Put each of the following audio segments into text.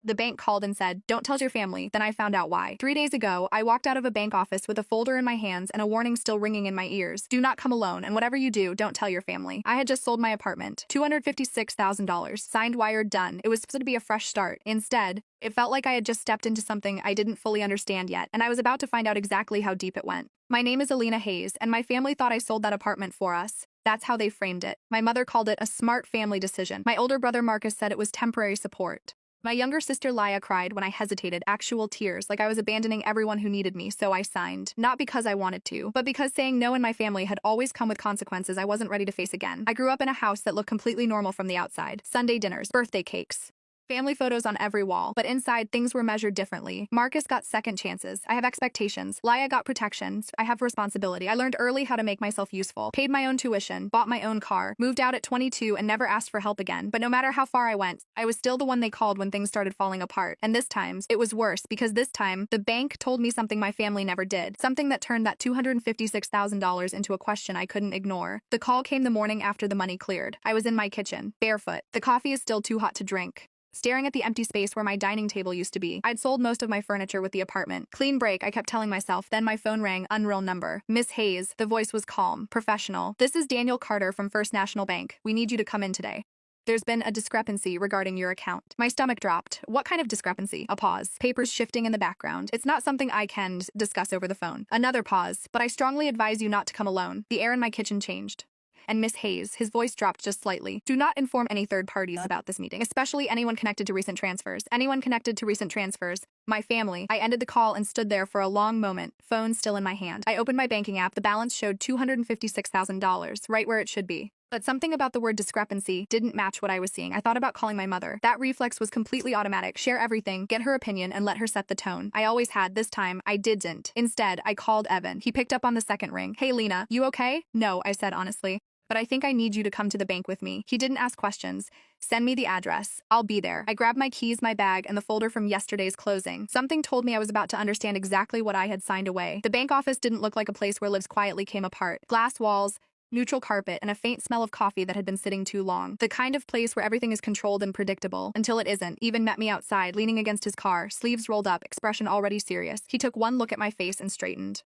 The bank called and said, "Don't tell your family." Then I found out why. 3 days ago, I walked out of a bank office with a folder in my hands and a warning still ringing in my ears. Do not come alone, and whatever you do, don't tell your family. I had just sold my apartment. $256,000. Signed, wired, done. It was supposed to be a fresh start. Instead, it felt like I had just stepped into something I didn't fully understand yet, and I was about to find out exactly how deep it went. My name is Alina Hayes, and my family thought I sold that apartment for us. That's how they framed it. My mother called it a smart family decision. My older brother Marcus said it was temporary support. My younger sister Laya cried when I hesitated, actual tears, like I was abandoning everyone who needed me, so I signed. Not because I wanted to, but because saying no in my family had always come with consequences I wasn't ready to face again. I grew up in a house that looked completely normal from the outside. Sunday dinners, birthday cakes, family photos on every wall, but inside things were measured differently. Marcus got second chances. I have expectations. Laya got protections. I have responsibility. I learned early how to make myself useful. Paid my own tuition, bought my own car, moved out at 22 and never asked for help again. But no matter how far I went, I was still the one they called when things started falling apart. And this time, it was worse because this time, the bank told me something my family never did. Something that turned that $256,000 into a question I couldn't ignore. The call came the morning after the money cleared. I was in my kitchen, barefoot. The coffee is still too hot to drink, staring at the empty space where my dining table used to be. I'd sold most of my furniture with the apartment. Clean break, I kept telling myself. Then my phone rang, unreal number. Miss Hayes. The voice was calm, professional. "This is Daniel Carter from First National Bank. We need you to come in today. There's been a discrepancy regarding your account." My stomach dropped. What kind of discrepancy? A pause. Papers shifting in the background. It's not something I can discuss over the phone. Another pause. "But I strongly advise you not to come alone." The air in my kitchen changed. "And Miss Hayes," his voice dropped just slightly, "do not inform any third parties about this meeting, especially anyone connected to recent transfers. Anyone connected to recent transfers. My family." I ended the call and stood there for a long moment, phone still in my hand. I opened my banking app. The balance showed $256,000, right where it should be. But something about the word discrepancy didn't match what I was seeing. I thought about calling my mother. That reflex was completely automatic. Share everything, get her opinion, and let her set the tone. I always had. This time, I didn't. Instead, I called Evan. He picked up on the second ring. "Hey, Lena, you okay?" "No," I said honestly. "But I think I need you to come to the bank with me." He didn't ask questions. "Send me the address. I'll be there." I grabbed my keys, my bag, and the folder from yesterday's closing. Something told me I was about to understand exactly what I had signed away. The bank office didn't look like a place where lives quietly came apart. Glass walls, neutral carpet, and a faint smell of coffee that had been sitting too long. The kind of place where everything is controlled and predictable, until it isn't. Even met me outside, leaning against his car, sleeves rolled up, expression already serious. He took one look at my face and straightened.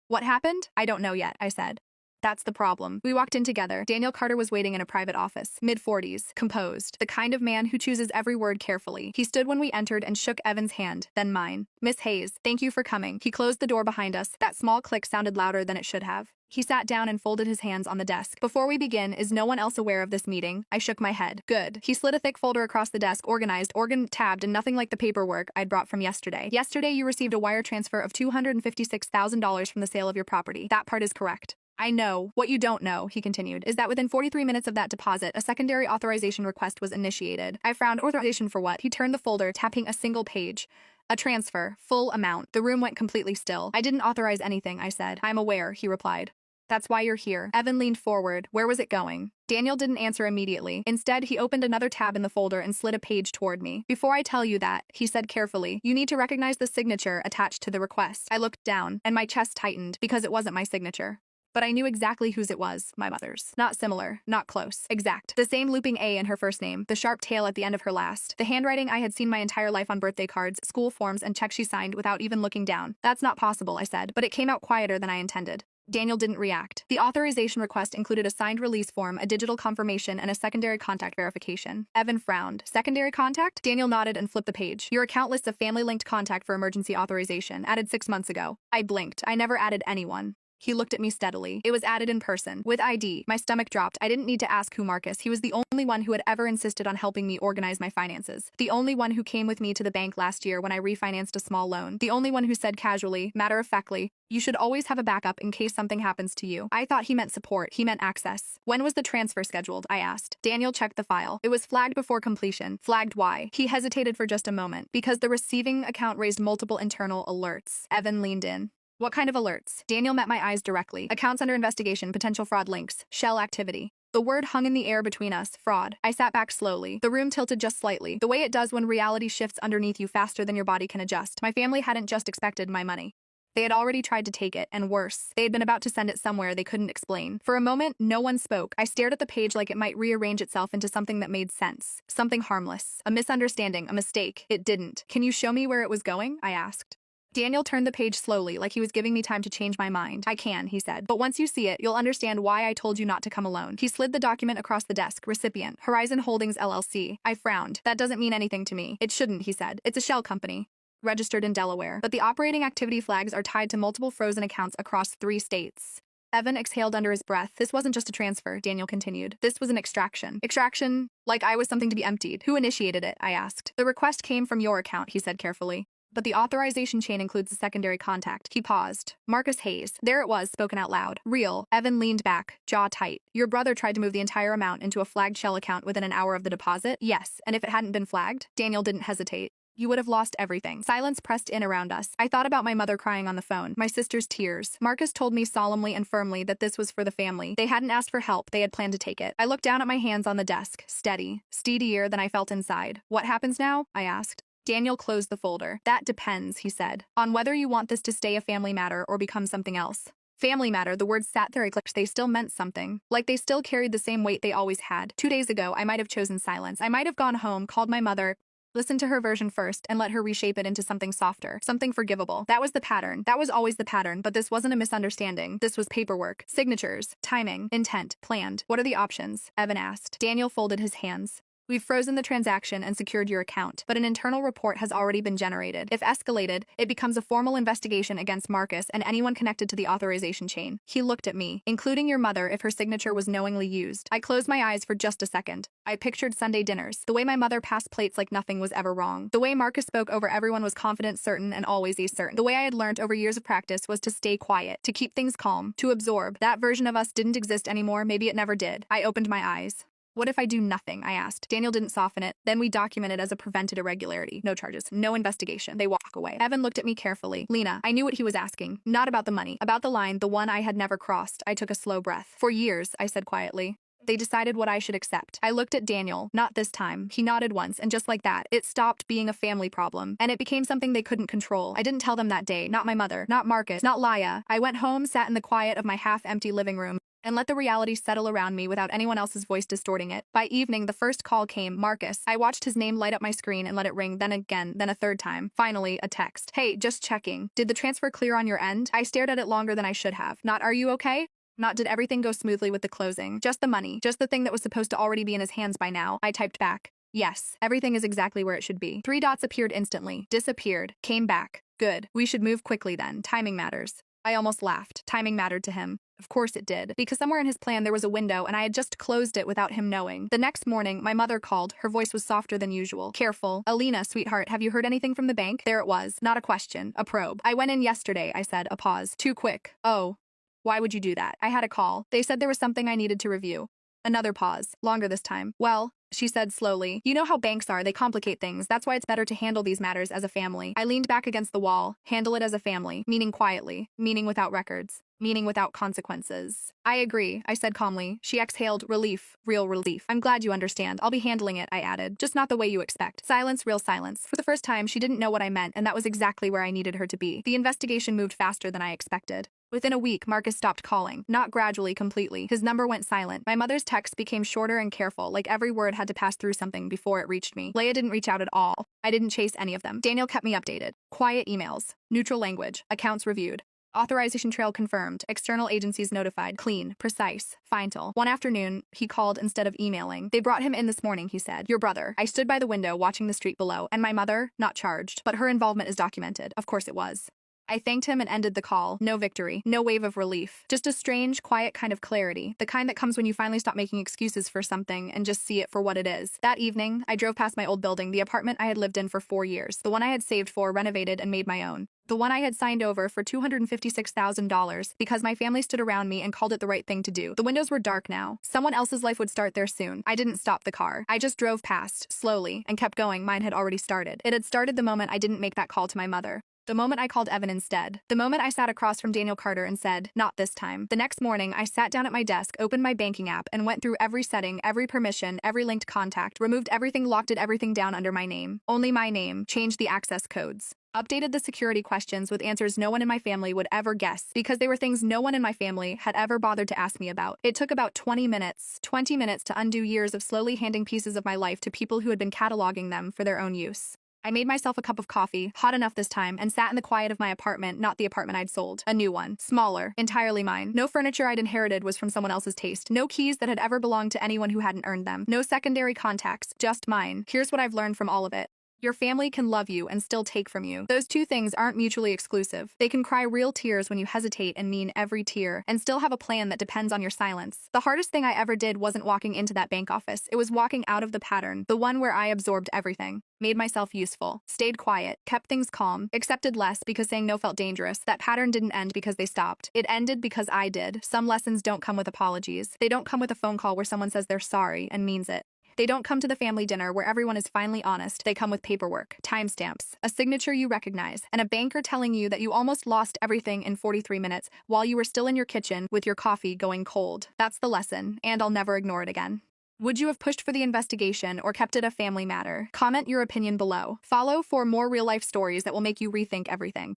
"What happened?" "I don't know yet," I said. "That's the problem." We walked in together. Daniel Carter was waiting in a private office, mid-40s, composed, the kind of man who chooses every word carefully. He stood when we entered and shook Evan's hand, then mine. "Miss Hayes, thank you for coming." He closed the door behind us. That small click sounded louder than it should have. He sat down and folded his hands on the desk. "Before we begin, is no one else aware of this meeting?" I shook my head. "Good." He slid a thick folder across the desk, organized, tabbed, and nothing like the paperwork I'd brought from yesterday. "Yesterday, you received a wire transfer of $256,000 from the sale of your property. That part is correct." "I know. What you don't know," he continued, "is that within 43 minutes of that deposit, a secondary authorization request was initiated." I frowned. "Authorization for what?" He turned the folder, tapping a single page. "A transfer. Full amount." The room went completely still. "I didn't authorize anything," I said. "I'm aware," he replied. "That's why you're here." Evan leaned forward. "Where was it going?" Daniel didn't answer immediately. Instead, he opened another tab in the folder and slid a page toward me. "Before I tell you that," he said carefully, "you need to recognize the signature attached to the request." I looked down, and my chest tightened because it wasn't my signature. But I knew exactly whose it was, my mother's. Not similar, not close. Exact. The same looping A in her first name, the sharp tail at the end of her last. The handwriting I had seen my entire life on birthday cards, school forms, and checks she signed without even looking down. "That's not possible," I said, but it came out quieter than I intended. Daniel didn't react. The authorization request included a signed release form, a digital confirmation, and a secondary contact verification. Evan frowned. "Secondary contact?" Daniel nodded and flipped the page. "Your account lists a family-linked contact for emergency authorization, added 6 months ago." I blinked. I never added anyone. He looked at me steadily. "It was added in person, with ID." My stomach dropped. I didn't need to ask who Marcus. He was the only one who had ever insisted on helping me organize my finances. The only one who came with me to the bank last year when I refinanced a small loan. The only one who said casually, matter-of-factly, "You should always have a backup in case something happens to you." I thought he meant support. He meant access. "When was the transfer scheduled?" I asked. Daniel checked the file. "It was flagged before completion." Flagged why? He hesitated for just a moment. "Because the receiving account raised multiple internal alerts." Evan leaned in. "What kind of alerts?" Daniel met my eyes directly. "Accounts under investigation, potential fraud links, shell activity." The word hung in the air between us. Fraud. I sat back slowly. The room tilted just slightly, the way it does when reality shifts underneath you faster than your body can adjust. My family hadn't just expected my money. They had already tried to take it, and worse, they had been about to send it somewhere they couldn't explain. For a moment, no one spoke. I stared at the page like it might rearrange itself into something that made sense. Something harmless. A misunderstanding, a mistake. It didn't. "Can you show me where it was going?" I asked. Daniel turned the page slowly, like he was giving me time to change my mind. "I can," he said. "But once you see it, you'll understand why I told you not to come alone." He slid the document across the desk. Recipient, Horizon Holdings LLC. I frowned. "That doesn't mean anything to me." "It shouldn't," he said. "It's a shell company, registered in Delaware, but the operating activity flags are tied to multiple frozen accounts across 3 states. Evan exhaled under his breath. "This wasn't just a transfer," Daniel continued. "This was an extraction." "Extraction? Like I was something to be emptied? Who initiated it?" I asked. "The request came from your account," he said carefully. "But the authorization chain includes a secondary contact." He paused. "Marcus Hayes." There it was, spoken out loud. "Real." Evan leaned back, jaw tight. "Your brother tried to move the entire amount into a flagged shell account within an hour of the deposit?" "Yes, and if it hadn't been flagged?" Daniel didn't hesitate. "You would have lost everything." Silence pressed in around us. I thought about my mother crying on the phone, my sister's tears. Marcus told me solemnly and firmly that this was for the family. They hadn't asked for help, they had planned to take it. I looked down at my hands on the desk, steady, steadier than I felt inside. "What happens now?" I asked. Daniel closed the folder. "That depends," he said, "on whether you want this to stay a family matter or become something else." Family matter, the words sat there like they still meant something. Like they still carried the same weight they always had. 2 days ago, I might have chosen silence. I might have gone home, called my mother, listened to her version first, and let her reshape it into something softer, something forgivable. That was the pattern. That was always the pattern, but this wasn't a misunderstanding. This was paperwork, signatures, timing, intent, planned. "What are the options?" Evan asked. Daniel folded his hands. "We've frozen the transaction and secured your account, but an internal report has already been generated. If escalated, it becomes a formal investigation against Marcus and anyone connected to the authorization chain." He looked at me, "Including your mother if her signature was knowingly used." I closed my eyes for just a second. I pictured Sunday dinners, the way my mother passed plates like nothing was ever wrong. The way Marcus spoke over everyone was confident, certain, and always certain. The way I had learned over years of practice was to stay quiet, to keep things calm, to absorb. That version of us didn't exist anymore, maybe it never did. I opened my eyes. "What if I do nothing?" I asked. Daniel didn't soften it. "Then we document it as a prevented irregularity. No charges, no investigation." They walk away. Evan looked at me carefully. "Lena," I knew what he was asking. Not about the money. About the line, the one I had never crossed. I took a slow breath. "For years," I said quietly, "they decided what I should accept." I looked at Daniel. Not this time. He nodded once, and just like that, it stopped being a family problem, and it became something they couldn't control. I didn't tell them that day. Not my mother. Not Marcus. Not Laya. I went home, sat in the quiet of my half-empty living room, and let the reality settle around me without anyone else's voice distorting it. By evening, the first call came. Marcus. I watched his name light up my screen and let it ring, then again, then a third time. Finally, a text. "Hey, just checking. Did the transfer clear on your end?" I stared at it longer than I should have. Not "Are you okay?" Not "Did everything go smoothly with the closing?" Just the money. Just the thing that was supposed to already be in his hands by now. I typed back. "Yes, everything is exactly where it should be." 3 dots appeared instantly. Disappeared. Came back. "Good. We should move quickly then. Timing matters." I almost laughed. Timing mattered to him. Of course it did, because somewhere in his plan there was a window and I had just closed it without him knowing. The next morning, my mother called. Her voice was softer than usual. Careful. "Alina, sweetheart, have you heard anything from the bank?" There it was. Not a question. A probe. "I went in yesterday," I said. A pause. "Too quick." "Oh. Why would you do that?" "I had a call. They said there was something I needed to review." Another pause. Longer this time. "Well," she said slowly, "you know how banks are, they complicate things. That's why it's better to handle these matters as a family." I leaned back against the wall. Handle it as a family. Meaning quietly. Meaning without records. Meaning without consequences. "I agree," I said calmly. She exhaled. Relief. Real relief. "I'm glad you understand. I'll be handling it," I added. "Just not the way you expect." Silence, real silence. For the first time, she didn't know what I meant, and that was exactly where I needed her to be. The investigation moved faster than I expected. Within a week, Marcus stopped calling. Not gradually, completely. His number went silent. My mother's texts became shorter and careful, like every word had to pass through something before it reached me. Leia didn't reach out at all. I didn't chase any of them. Daniel kept me updated. Quiet emails. Neutral language. Accounts reviewed. Authorization trail confirmed. External agencies notified. Clean. Precise. Final. One afternoon, he called instead of emailing. "They brought him in this morning," he said. "Your brother." I stood by the window watching the street below, and my mother, not charged, but her involvement is documented. Of course it was. I thanked him and ended the call. No victory. No wave of relief. Just a strange, quiet kind of clarity. The kind that comes when you finally stop making excuses for something and just see it for what it is. That evening, I drove past my old building, the apartment I had lived in for 4 years. The one I had saved for, renovated, and made my own. The one I had signed over for $256,000 because my family stood around me and called it the right thing to do. The windows were dark now. Someone else's life would start there soon. I didn't stop the car. I just drove past, slowly, and kept going. Mine had already started. It had started the moment I didn't make that call to my mother. The moment I called Evan instead. The moment I sat across from Daniel Carter and said, not this time. The next morning, I sat down at my desk, opened my banking app, and went through every setting, every permission, every linked contact, removed everything, locked everything down under my name. Only my name. Changed the access codes. Updated the security questions with answers no one in my family would ever guess, because they were things no one in my family had ever bothered to ask me about. It took about 20 minutes to undo years of slowly handing pieces of my life to people who had been cataloging them for their own use. I made myself a cup of coffee, hot enough this time, and sat in the quiet of my apartment, not the apartment I'd sold. A new one. Smaller. Entirely mine. No furniture I'd inherited was from someone else's taste. No keys that had ever belonged to anyone who hadn't earned them. No secondary contacts. Just mine. Here's what I've learned from all of it. Your family can love you and still take from you. Those two things aren't mutually exclusive. They can cry real tears when you hesitate and mean every tear, and still have a plan that depends on your silence. The hardest thing I ever did wasn't walking into that bank office. It was walking out of the pattern, the one where I absorbed everything. Made myself useful. Stayed quiet. Kept things calm. Accepted less because saying no felt dangerous. That pattern didn't end because they stopped. It ended because I did. Some lessons don't come with apologies. They don't come with a phone call where someone says they're sorry and means it. They don't come to the family dinner where everyone is finally honest. They come with paperwork, timestamps, a signature you recognize, and a banker telling you that you almost lost everything in 43 minutes while you were still in your kitchen with your coffee going cold. That's the lesson, and I'll never ignore it again. Would you have pushed for the investigation or kept it a family matter? Comment your opinion below. Follow for more real-life stories that will make you rethink everything.